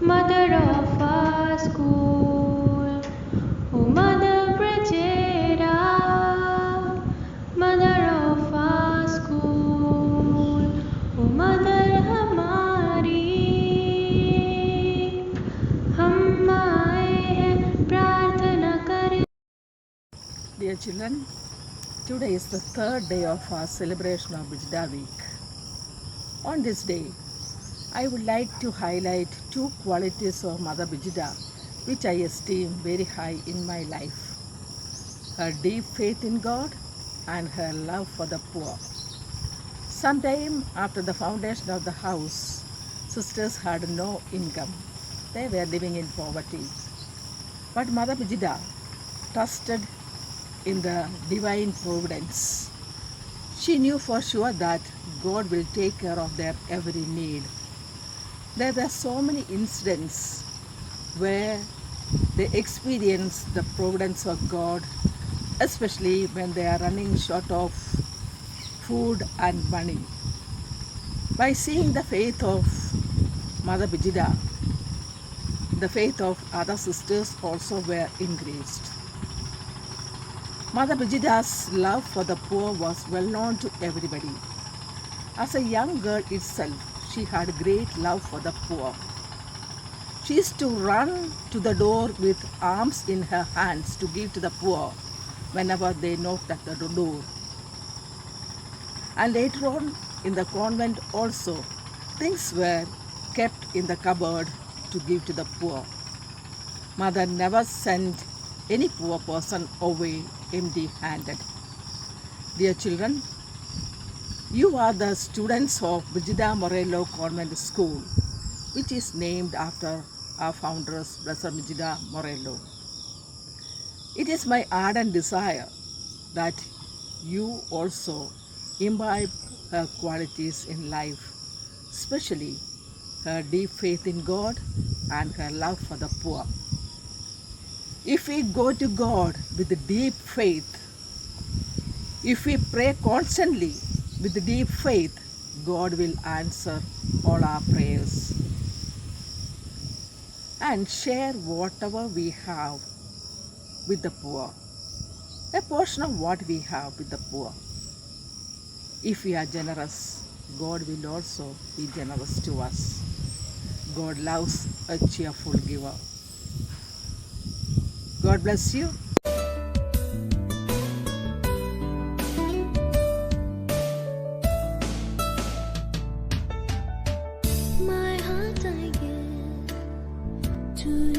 Mother of our school, oh Mother Brigida, Mother of our school, oh Mother हमारी, हम आए हैं प्रार्थना करें. Dear children, today is the third day of our celebration of Brigida Week. On this day, I would like to highlight two qualities of Mother Brigida which I esteem very high in my life: her deep faith in God and her love for the poor. Sometime after the foundation of the house, sisters had no income. They were living in poverty. But Mother Brigida trusted in the divine providence. She knew for sure that God will take care of their every need. There were so many incidents where they experienced the providence of God, especially when they are running short of food and money. By seeing the faith of Mother Brigida, the faith of other sisters also were increased. Mother Brigida's love for the poor was well known to everybody. As a young girl itself, she had great love for the poor. She used to run to the door with alms in her hands to give to the poor whenever they knocked at the door. And later on in the convent also, things were kept in the cupboard to give to the poor. Mother never sent any poor person away empty-handed. Dear children, you are the students of Brigida Morello Convent School, which is named after our founders, Blessed Brigida Morello. It is my ardent desire that you also imbibe her qualities in life, especially her deep faith in God and her love for the poor. If we go to God with deep faith, if we pray constantly with deep faith, God will answer all our prayers and share whatever we have with the poor, a portion of what we have with the poor. If we are generous, God will also be generous to us. God loves a cheerful giver. God bless you. My heart I give to